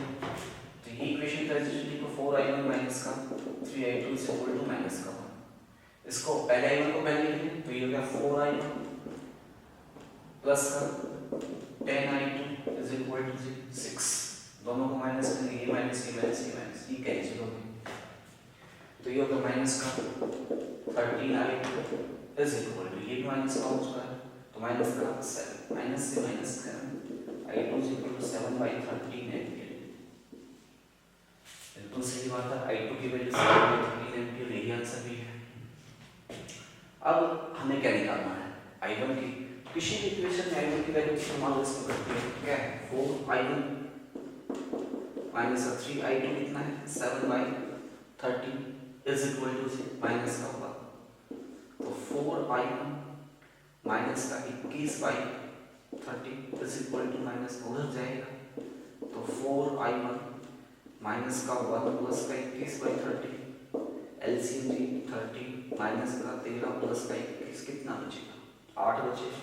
तो ये इक्वेशन का रिजल्ट को 4i1 माइनस का 3i2 is equal to minus का 1। इसको पहले i1 को पहले लिख लें तो ये हो गया 4i1 प्लस का 10i2 इज इक्वल टू 6। दोनों को माइनस करेंगे, ये माइनस ये माइनस ये माइनस ये कैंसिल हो गए, तो ये होगा माइनस का 13i2 इज इक्वल टू, ये भी माइनस का हो चुका है तो माइनस का 7, माइनस से माइनस करें i2 is equal to 7/13 ampere. बिल्कुल सही बात है, i2 की वैल्यू 7/13 एम्पियर, यही आंसर भी है। अब हमें क्या निकालना है, i1 की, किसी भी इक्वेशन में i1 की वैल्यू इस्तेमाल इसमें करते हैं, क्या है 4i1 माइनस 3i2 कितना है 7/13 इज इक्वल टू माइनस का होगा, तो 4i1 माइनस का 21/13 इज इक्वल टू माइनस उधर जाएगा, तो 4i1 माइनस का 1 प्लस का 21/13 एलसीएम जी 30 माइनस का 13 प्लस का 21 कितना बचेगा 8 बचेगा,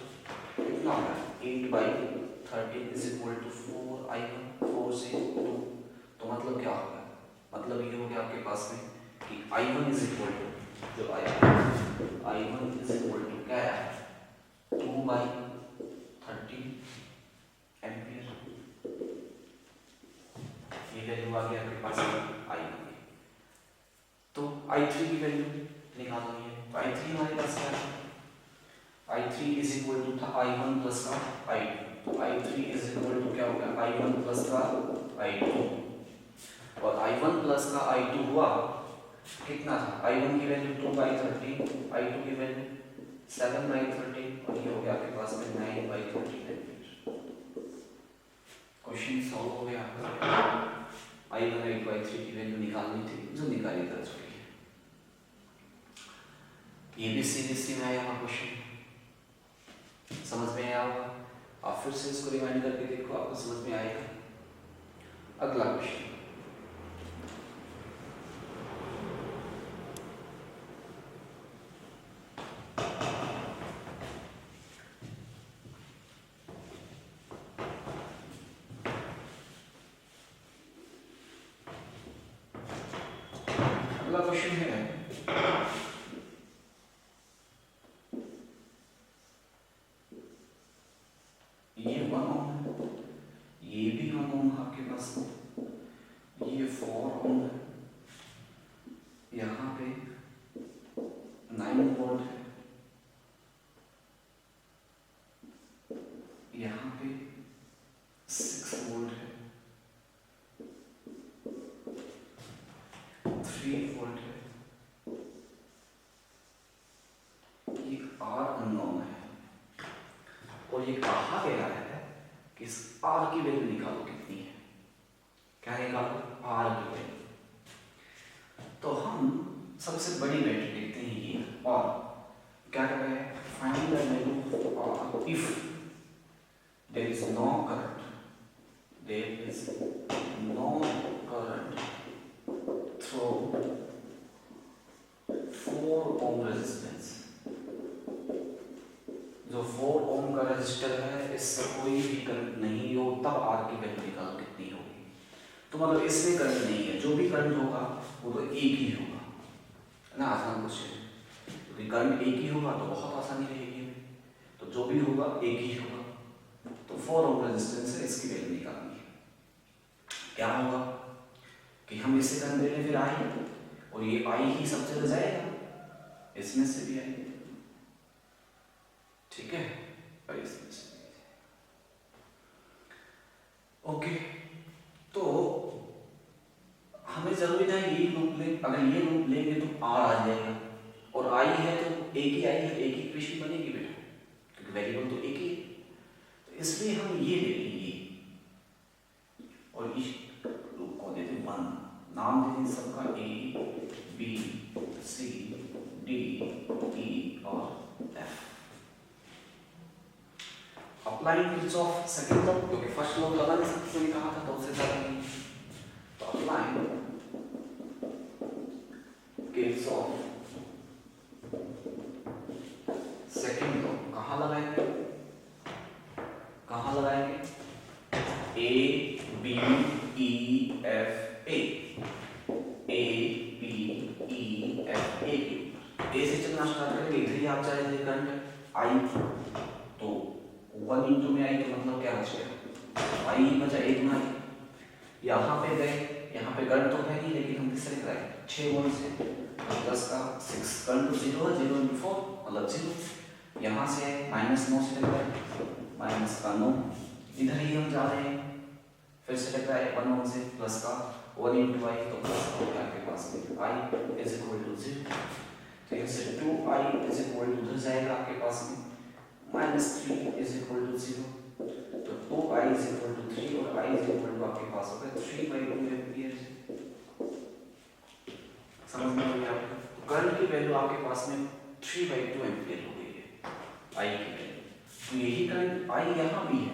कितना होगा 8/13 इज इक्वल टू 4i1, 4 से 2, तो मतलब क्या होगा, मतलब ये हो गया आपके पास में कि i1 इज इक्वल टू, जो i1 इज इक्वल टू क्या है 2/13 एम्पियर। ये वैल्यू आ गई आपके पास i1 की। तो i3 की वैल्यू निकालो, ये तो i3 हमारे पास क्या है, i3 इज इक्वल टू था i1 प्लस का i2, तो i3 इज इक्वल टू क्या हो गया i1 प्लस का i2, और i1 प्लस का i2 हुआ कितना था, i1 की वैल्यू 2/13, i2 की वैल्यू 7/13, और ये हो गया आपके पास में 9/13 एम्पियर। क्वेश्चन सॉल्व हो गया आपका। i1 और i3 की वैल्यू निकालनी थी, जो निकाली जा चुकी है। ये भी सीबीएसई में आया हुआ क्वेश्चन, समझ में आया होगा, आप फिर से इसको रिवाइंड करके देखो, आपको समझ में आएगा। अगला क्वेश्चन, अगला क्वेश्चन है ये 1 ओम है, ये भी 1 ओम आपके पास, ये 4 ओम है, यहाँ पे 9 वोल्ट है, यहाँ पे 6 वोल्ट है, 3 वोल्ट है, ये R अननोन है, और ये कहा गया है कि इस R की वैल्यू निकालो कितनी है, क्या निकालो R की वैल्यू। तो हम सबसे बड़ी वैल्यू देखते हैं ये, और क्या कह रहे हैं find the value of R if there is no current, there is no current through 4 ohm resistance. जो 4 ओम का रेजिस्टर है, इससे कोई भी करंट नहीं हो, तब R की वैल्यू निकालो कितनी होगी। तो मतलब इसमें करंट नहीं है, जो भी करंट होगा वो तो एक ही होगा, है ना, आसान क्वेश्चन है, क्योंकि करंट एक ही होगा तो बहुत आसानी रहेगी, तो जो भी होगा एक ही होगा। तो 4 ओम रेजिस्टेंस है, इसकी वैल्यू निकालनी है। क्या होगा कि हम इसे करंट दे लें फिर आई, और ये आई ही सब जगह जाएगा, इसमें से भी आई, ठीक है, और इसमें से ओके। तो हमें जरूरी ना ये लूप ले, अगर ये लूप लेंगे तो R आ जाएगा, और आई है तो एक ही आई है, एक ही इक्वेशन बनेगी बेटा, क्योंकि वेरिएबल तो एक ही है, तो इसलिए हम ये ले लेंगे, और इस लूप को देते 1, नाम दे दें सबका A B C D E और F। अब अप्लाइंग किरचॉफ सेकंड लॉ, क्योंकि फर्स्ट लॉ लगा नहीं सकते मैंने कहा था, तो उससे ज्यादा नहीं। तो अप्लाइंग किरचॉफ सेकंड लॉ कहाँ लगाएंगे, कहाँ लगाएंगे? A B E F A, A B E F A, A से चलना स्टार्ट करेंगे। इधर ही आप चाहे करंट I, तो 1 इंटू में I तो मतलब क्या बच गया, I बचा 1 में I। यहाँ पे गए, यहाँ पे करंट तो है नहीं, लेकिन हम किससे लिख रहे हैं 6 वोल्ट से, तो 10 का 6 करंट तो 0 है, 0 इंटू 4 मतलब 0। यहाँ से -9 से लिख रहे हैं, माइनस का 9, इधर ही हम जा रहे हैं, फिर से लिख रहा है 1 से प्लस का 1 इंटू I, तो प्लस का होगा आपके पास में I इज इक्वल टू 0। तो यहाँ से 2I इज इक्वल टू उधर जाएगा आपके पास में -3 इज इक्वल टू 0, तो 2I इज इक्वल टू 3 और I इज इक्वल टू आपके पास होगा 3/2 एम्पीयर। समझ में आ गया आपको? तो करंट की वैल्यू आपके पास में 3/2 एम्पीयर हो गई है I की वैल्यू। तो यही करंट I यहाँ भी है,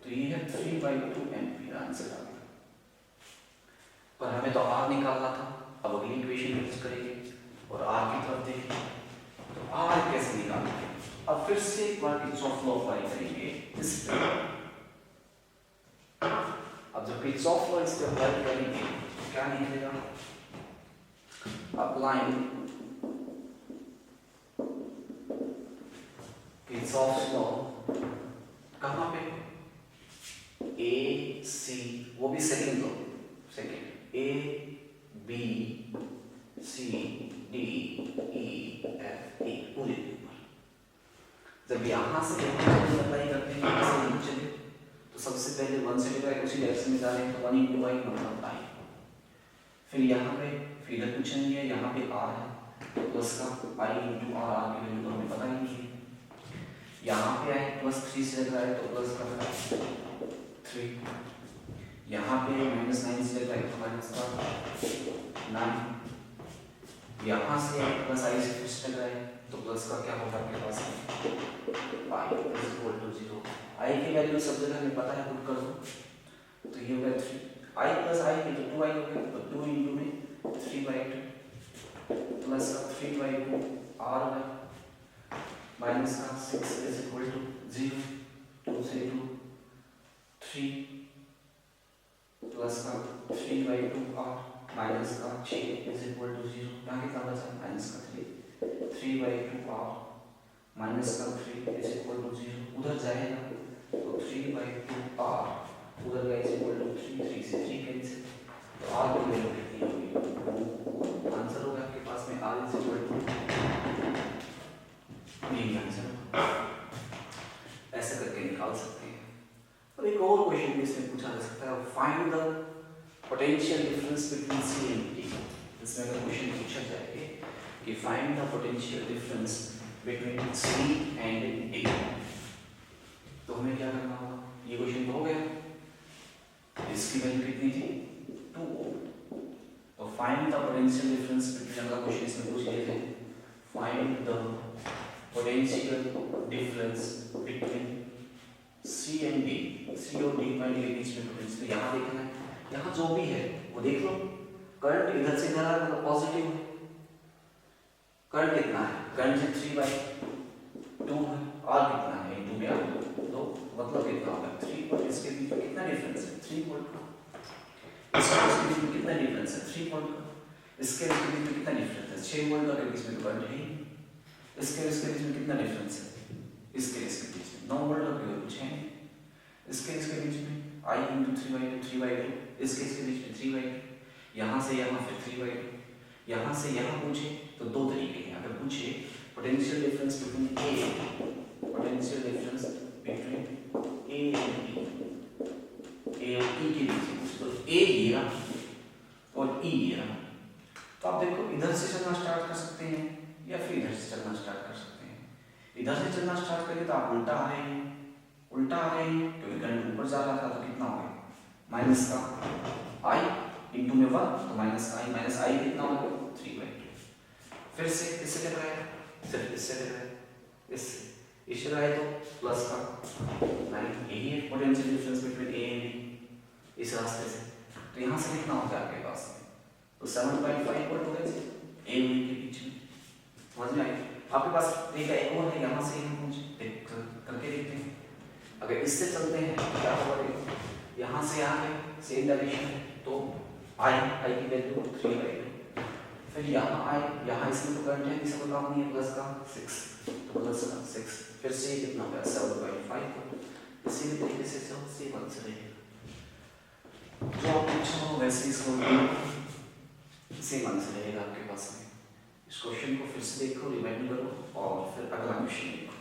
तो ये है 3/2 एम्पीयर आंसर आ गया। पर हमें तो R निकालना था, अब अगली इक्वेशन यूज करेंगे और R की तरफ देखेंगे। तो R कैसे निकालेंगे? अब फिर से एक बार किरचॉफ लॉ अप्लाई करेंगे इस पे। अब जब किरचॉफ लॉ इस पे अप्लाई करेंगे क्या निकलेगा? अप्लाइंग किरचॉफ लॉ कहाँ पे? A C, वो भी second law, second A B C D E F A पूरे ऊपर। जब यहाँ से अप्लाई करते हैं यहाँ से चले, तो सबसे पहले 1 से लेकर उसी डायरेक्शन में जा रहे हैं, तो 1 इंटू I मतलब I। फिर यहाँ पे फिर इधर कुछ नहीं है, यहाँ पे R है, तो प्लस का I इंटू R, R की वैल्यू तो हमें पता ही नहीं है। यहाँ पे आए +3 से लग रहा है, तो प्लस का 3, यहाँ पे -9 से लग रहा है, तो माइनस का 9, यहाँ से प्लस I से फिर से लग रहा है, तो प्लस का क्या होगा आपके पास में I is equal to 0। I की वैल्यू सब जगह हमें पता है, पुट कर दो, तो ये हो गया 3 I प्लस I की, तो 2I हो गया, तो 2 इंटू में 3/2 प्लस का 3/2 R होगा, माइनस का 6 इज इक्वल टू 0, 2 से 2 3 प्लस का 3/2 R माइनस का 6 इज इक्वल टू 0। यहाँ कितना बचा? माइनस का 3/2 R माइनस का 3 इज इक्वल टू 0। उधर जाएगा तो 3/2 R उधर गया इज इक्वल टू 3 से 3 कैंसिल, तो R की वैल्यू कितनी होगी? आंसर होगा आपके पास में R इज इक्वल टू, यही आंसर ऐसे करके निकाल सकते हैं। और एक और क्वेश्चन भी इसमें पूछा जा सकता है, find the potential difference between C and D। इसमें अगर क्वेश्चन पूछा जाए कि find the potential difference between C and D, तो हमें क्या करना होगा? ये क्वेश्चन तो हो गया, इसकी वैल्यू कितनी थी? 2 ओम। तो find the potential difference between, अगला क्वेश्चन इसमें पूछ लिया जाए, find the potential difference between C and D, C और D पॉइंट के बीच में पोटेंशियल यहाँ देखना है। यहाँ जो भी है वो देख लो, करंट इधर से इधर आ रहा है, मतलब पॉजिटिव है। करंट कितना है? करंट से 3/2 है, R कितना है? इंटू में R 2, मतलब कितना होगा 3 वोल्ट। इसके बीच में कितना डिफरेंस है? 3 वोल्ट का। इसके बीच में कितना डिफरेंस है? 3 वोल्ट का। इसके बीच में कितना डिफरेंस है? 6 वोल्ट का। बीच में तो करंट है ही। इसके बीच में कितना डिफरेंस है? इसके बीच में 9 वोल्ट का कुछ है। इसके बीच में I इंटू 3/2, इसके बीच में 3/2, यहाँ से यहाँ फिर 3/2, यहाँ से यहाँ पूछे तो दो तरीके हैं। अगर पूछे potential difference between A, potential difference between A and E, A और E के बीच में, तो A ये रहा और E ये रहा, तो आप देखो इधर से चलना स्टार्ट कर सकते हैं या फिर इधर से चलना स्टार्ट कर सकते हैं। इधर से चलना स्टार्ट करें तो आप उल्टा आ रहे हैं, क्योंकि करंट ऊपर जा रहा था, तो कितना हो गया? माइनस का I इंटू में 1, तो माइनस का I कितना होगा? 3/2। फिर से इससे लग रहा है, सिर्फ इससे लग रहा है, इस जगह है तो प्लस का 9, यही है potential difference between A and B इस रास्ते से। तो यहाँ से कितना होता है आपके पास में, तो 7.5 वोल्ट होगा ए और बी के बीच में, समझ में आई। आपके पास तरीका एक और है, यहाँ से यहाँ पहुँचे करके देखते हैं। अगर इससे चलते हैं तो क्या होगा, यहाँ से यहाँ है सेम डायरेक्शन है, तो आई की वैल्यू 3/2, फिर यहाँ आई, यहाँ इसमें तो करंट है, किसी को काम नहीं है, प्लस का 6, तो प्लस का 6, फिर से कितना होगा 7.5। इसी तरीके से सब सेम आंसर रहेगा, जो आप पूछा हो वैसे इसको सेम आंसर रहेगा आपके पास में। इस क्वेश्चन को फिर से देखो, रिवाइंड करो और फिर अगला क्वेश्चन देखो।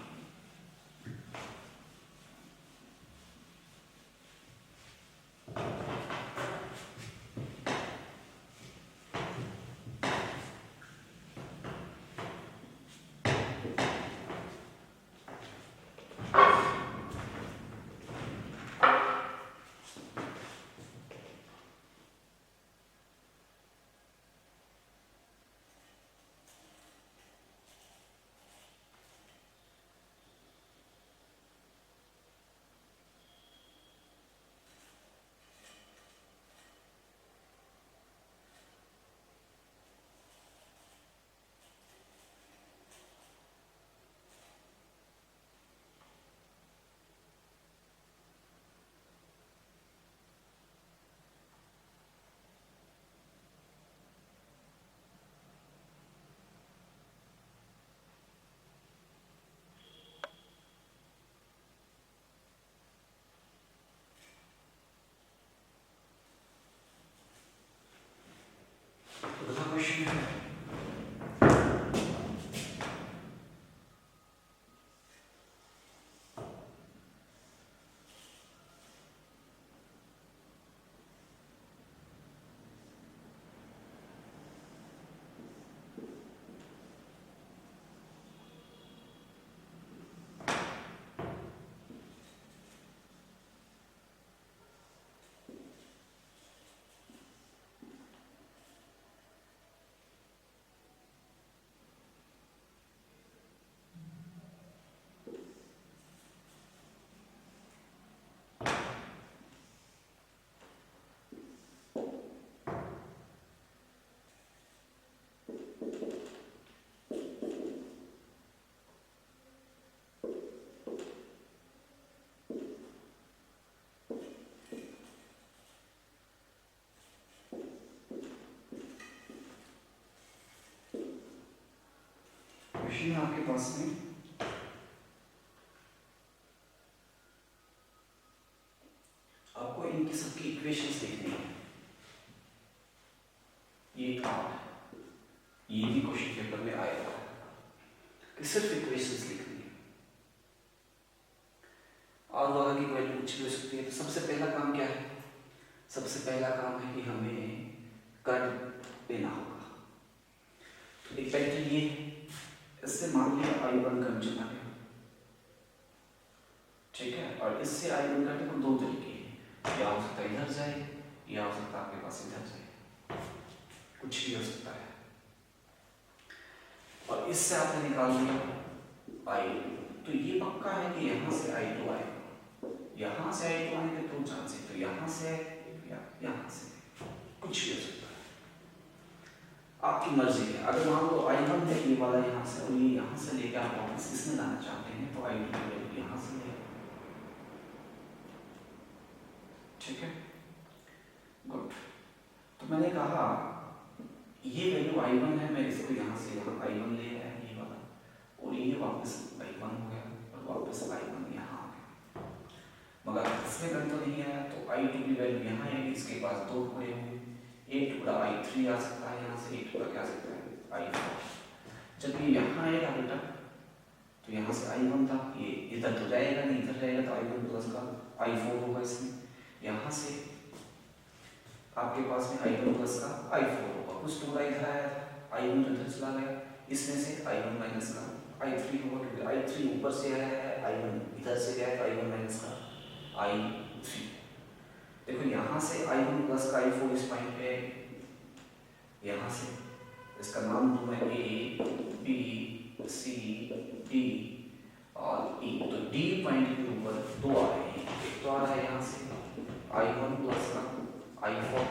क्वेश्चन है आपके पास में, आपको इनकी सबकी इक्वेशंस लिखनी है। ये भी क्वेश्चन पेपर में आएगा, सिर्फ इक्वेशंस लिखनी है और वहां की वैल्यू कुछ भी हो सकती है। तो सबसे पहला काम क्या है, सबसे पहला काम है कि हमें करंट लेना होगा। तो एक पहले ये इससे मान लिया I1 करंट चला गया, ठीक है, और इससे I1 करंट को दो तरीके हैं, या हो सकता है इधर जाए या हो सकता है आपके पास इधर जाए, कुछ भी हो सकता है। और इससे आपने निकाल लिया I2, तो ये पक्का है कि यहाँ से I2 आएगा, यहाँ से I2 आने के दो चांस है, तो यहाँ से या यहाँ से, कुछ भी हो सकता है, आपकी मर्जी है। अगर मान लो I1 है ये वाला यहाँ से और ये यहाँ से लेकर आप वापस इसमें लाना चाहते हैं तो I2 की वैल्यू यहाँ से ले, ठीक है, गुड। तो मैंने कहा ये वैल्यू I1 है, मैं इसको यहाँ से यहाँ I1 ले आया ये वाला, और ये वापस I1 हो गया और वापस I1 यहाँ आ गया, मगर इसमें गन तो नहीं आया, तो I2 की वैल्यू यहाँ आएगी, इसके पास दो टुकड़े होंगे, एक टुकड़ा I3 आ सकता है यहाँ से, एक टुकड़ा क्या आ सकता है I4। जब ये यहाँ आएगा बेटा तो यहाँ से I1 था, ये इधर तो जाएगा नहीं, इधर जाएगा तो I1 प्लस का I4 होगा इसमें, यहाँ से आपके पास में I1 प्लस का I4 होगा, कुछ टुकड़ा इधर आया था I1 इधर चला गया, इसमें से I1 माइनस का I3 होगा, क्योंकि I3 ऊपर से आया है, I1 इधर से गया तो I1 माइनस का I3। देखो यहाँ से I1 प्लस का I4 इस पॉइंट पे, यहाँ से इसका नाम दूं मैं A B C D और ई, तो डी पॉइंट के ऊपर दो आ रहे हैं, एक तो आ रहा है यहाँ से I1 प्लस का I4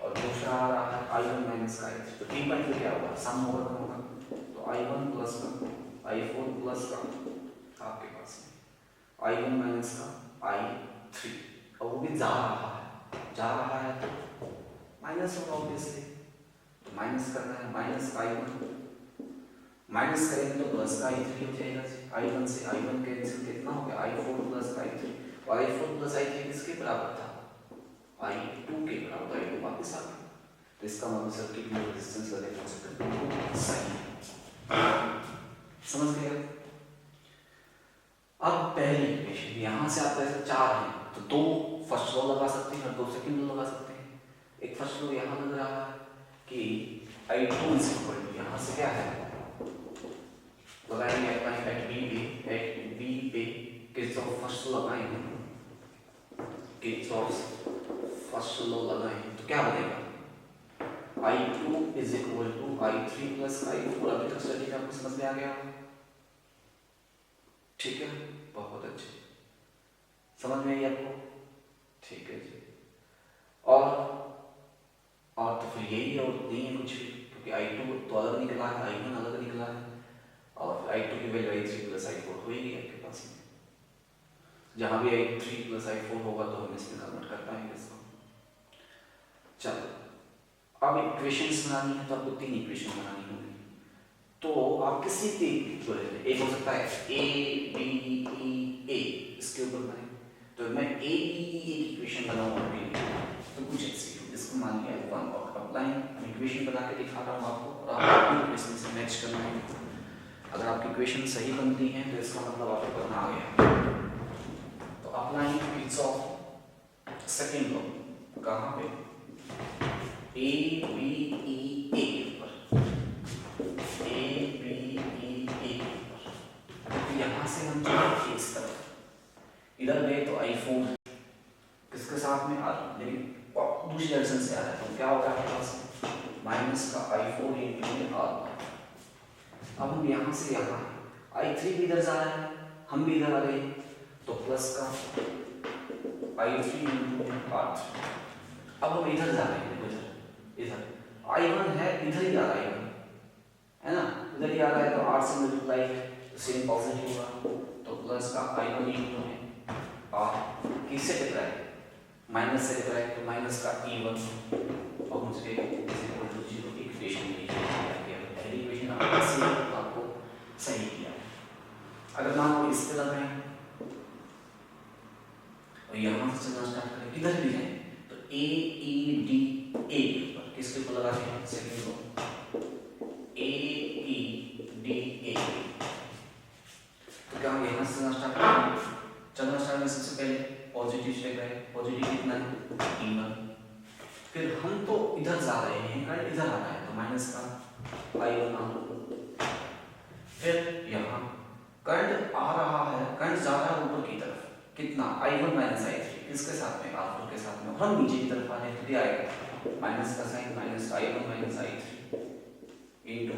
और दूसरा आ रहा है I1 माइनस का I3। तो डी पॉइंट पे क्या होगा, सम होगा, तो I1 प्लस का I4 प्लस का आपके पास में I1 माइनस का I3, और वो भी जा रहा है तो माइनस होगा ऑब्वियसली, तो माइनस करना है, माइनस का I1 माइनस करेंगे तो प्लस का I3 हो जाएगा। I1 से I1 कैंसिल, कितना हो गया I4 प्लस का I3, और I4 प्लस I3 किसके बराबर था, I2 के बराबर, I2 वापस आ गया, तो इसका मतलब सर्किट में रेजिस्टेंस लगेगा सही, समझ गए। अब पहली इक्वेशन, यहाँ से आपका ऐसे चार है तो दो फर्स्ट लॉ लगा सकते हैं और दो सेकंड लॉ लगा सकते हैं। एक फर्स्ट लॉ यहाँ लग रहा है कि I2 इज इक्वल टू, यहाँ से क्या है लगाएंगे अपना एट बी पे किरचॉफ फर्स्ट लॉ लगाएंगे, किरचॉफ फर्स्ट लॉ लगाएंगे तो क्या बनेगा, I2 is equal to I3 plus I4। अभी तक स्टडी आपको समझ में आ गया, ठीक है, बहुत अच्छे, समझ में आई आपको, ठीक है जी। और तो फिर यही है और नहीं है कुछ भी, क्योंकि I2 तो अलग निकला है, I1 अलग निकला है, और I2 की वैल्यू I3 प्लस I4 होगी आपके पास में। जहाँ भी I3 प्लस I4 होगा तो हम इसमें कन्वर्ट कर पाएंगे इसको। चलो अब इक्वेशंस बनानी है तो आपको तीन इक्वेशन बनानी होगी, तो आप किसी भी एक हो सकता है A B E A, इसके ऊपर बने, तो मैं A B E A की इक्वेशन बनाऊंगा आपके लिए, तो कुछ ऐसी इसको मान लिया वन और अपलाइन इक्वेशन बना के दिखा रहा हूँ आपको, और आपको इसमें से मैच करना है। अगर आपकी इक्वेशन सही बनती है तो इसका मतलब आपको करना आ गया। तो अप्लाइंग किरचॉफ सेकंड लॉ कहाँ पे, A B E A के ऊपर, A B E A के ऊपर, तो यहाँ से हम चलेंगे इस तरफ, इधर गए तो I4 किसके साथ में आ, लेकिन दूसरी डायरेक्शन से आ रहा है, तो क्या होगा आपके पास माइनस का I4 इंटू R। अब हम यहाँ से यहाँ I3 भी इधर जा रहा है, हम भी इधर आ गए, तो प्लस का I3 इंटू R। अब हम इधर जा रहे हैं, इधर I1 है, इधर ही आ रहा है ना, इधर ही आ रहा है, तो R से मल्टीप्लाई सेम पॉजिटिव होगा, तो प्लस का I1 इंटू R किससे टकराए, माइनस से टकराए, तो माइनस का E1 और मुझे इक्वल टू 0 इक्वेशन पहली इक्वेशन आपको सही किया। अगर मान लो इस पे लगाएं और यहाँ से चलना स्टार्ट करें, किधर भी जाए तो A E D A के ऊपर, किसके ऊपर लगाते हैं, second low A E D A, तो क्या हम यहाँ से चलना स्टार्ट करेंगे, चलना स्टार्ट में सबसे पहले पॉजिटिव से गए, पॉजिटिव कितना है E1, फिर हम तो इधर जा रहे हैं, करंट इधर आ रहा है, तो माइनस का I1, फिर यहाँ करंट आ रहा है, करंट जा रहा है ऊपर की तरफ, कितना I1 माइनस I3, किसके साथ में, R4 के साथ में, हम नीचे की तरफ आ रहे हैं, तो क्या आएगा माइनस का sign, minus I1 minus I3 into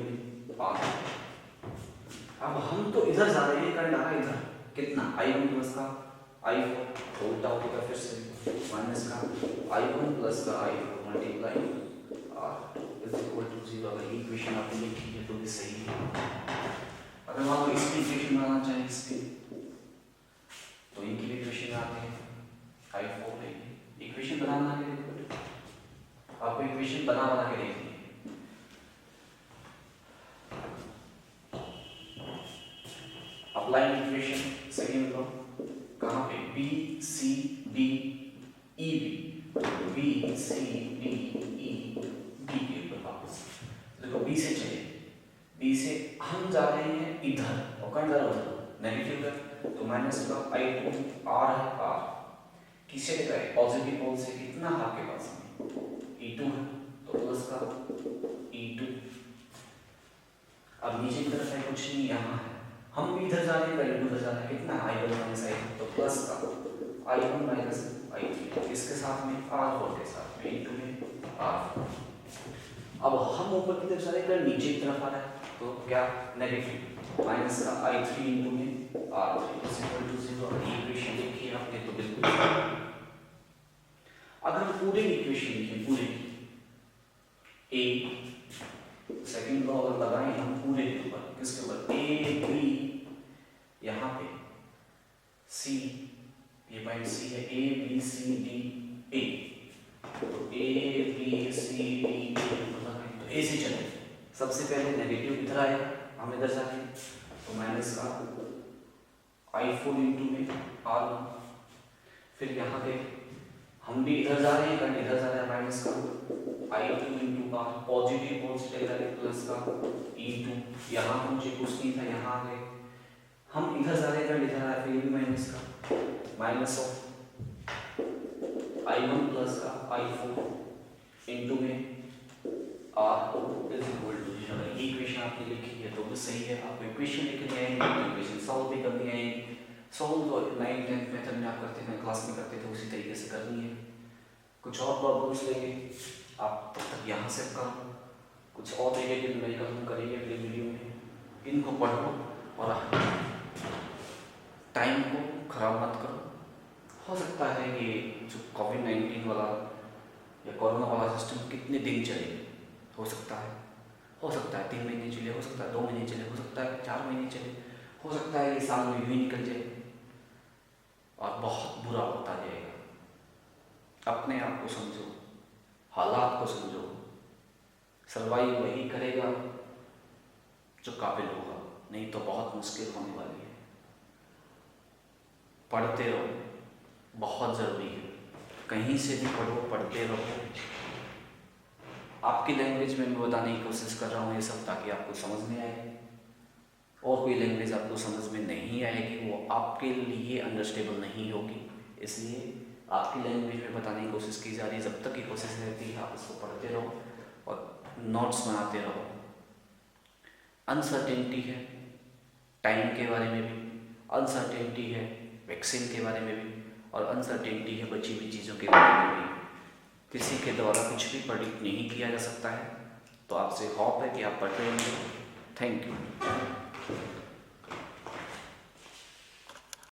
R। अब हम तो इधर जा रहे हैं, करंट आ रहा है इधर, कितना I1 प्लस का I4, तो उल्टा होगा फिर से माइनस का I1 प्लस का I4 multiply R is equal to 0। अगर ये इक्वेशन आपने लिखी है तो भी सही है। अगर मान लो इसकी इक्वेशन बनाना चाहें इसकी, तो इनकी भी इक्वेशन आते हैं I4 है, इक्वेशन बनाना है, आपको इक्वेशन बना के देखनी है। अप्लाइंग इक्वेशन सेकंड लो कहाँ पे, B C D E B C D E B के ऊपर वापस देखो, B से चले, B से हम जा रहे हैं इधर और करंट उधर नेगेटिव है, तो माइनस का I2 R है, R किससे टकराए, पॉजिटिव पोल से, कितना है आपके पास में E2 है, तो प्लस का E2। अब नीचे की तरफ है कुछ नहीं, यहाँ है, हम भी इधर जा रहे हैं, करंट उधर जा रहा है, कितना I1 माइनस I2, तो प्लस का I1 माइनस I3 किसके साथ में, R4 के साथ में, E2 में R4। अब हम ऊपर की तरफ जा रहे हैं, नीचे की तरफ आ रहा है, तो क्या नेगेटिव, माइनस का I3 इंटू में R3 is equal to 0। Equation लिखिए आपने तो बिल्कुल। अगर हम पूरे इक्वेशन लिखें, पूरे ए सेकंड लॉ अगर लगाएं हम पूरे के ऊपर, किसके ऊपर, ए बी, यहाँ पे सी, ये पॉइंट सी है, A B C D A, तो A B C D A तो ए से चले। सबसे पहले नेगेटिव इधर आएगा, हम इधर जाते हैं तो माइनस का I4 इंटू में R1, फिर यहाँ पे हम भी इधर जा रहे हैं, करंट इधर जा रहा है, माइनस का I2 into R, positive positive इधर प्लस का E2, यहाँ पर मुझे कुछ नहीं था, यहाँ आ गए, हम इधर जा रहे हैं, करंट इधर आ रहा है, फिर भी माइनस का, माइनस ऑफ I1 प्लस का I4 इंटू में R2 इज इक्वल टू 0। ये इक्वेशन आपने लिखी है तो भी सही है। आपको इक्वेशन लिखनी आएगी, इक्वेशन सॉल्व भी करनी आएगी। सॉल्व जो 9th 10th मेथड में आप करते थे, क्लास में करते थे, उसी तरीके से करनी है। कुछ और प्रॉब्लम्स लेंगे आप, तब तक यहाँ से करो, कुछ और तरीके के न्यूमेरिकल हम करेंगे अगले वीडियो में। इनको पढ़ो और टाइम को खराब मत करो। हो सकता है ये जो कोविड-19 वाला या कोरोना वाला सिस्टम कितने दिन चले, हो सकता है 3 महीने चले, हो सकता है 2 महीने चले, हो सकता है 4 महीने चले, हो सकता है ये साल में यूं ही निकल जाए और बहुत बुरा होता जाएगा। अपने आप को समझो, हालात को समझो, सर्वाइव वही करेगा जो काबिल होगा, नहीं तो बहुत मुश्किल होने वाली है। पढ़ते रहो, बहुत ज़रूरी है, कहीं से भी पढ़ो, पढ़ते रहो। आपकी लैंग्वेज में मैं बताने की कोशिश कर रहा हूँ ये सब, ताकि आपको समझ में आए। और कोई लैंग्वेज आपको समझ में नहीं आएगी, वो आपके लिए अंडरस्टेबल नहीं होगी, इसलिए आपकी लैंग्वेज में बताने की कोशिश की जा रही है। जब तक की कोशिश रहती है आप इसको पढ़ते रहो और नोट्स बनाते रहो। अनसर्टेनिटी है टाइम के बारे में भी, अनसर्टेनिटी है वैक्सीन के बारे में भी, और अनसर्टेनिटी है बची हुई चीज़ों के बारे में भी। किसी के द्वारा कुछ भी प्रेडिक्ट नहीं किया जा सकता है, तो आपसे होप है कि आप पढ़ रहे होंगे। Thank you.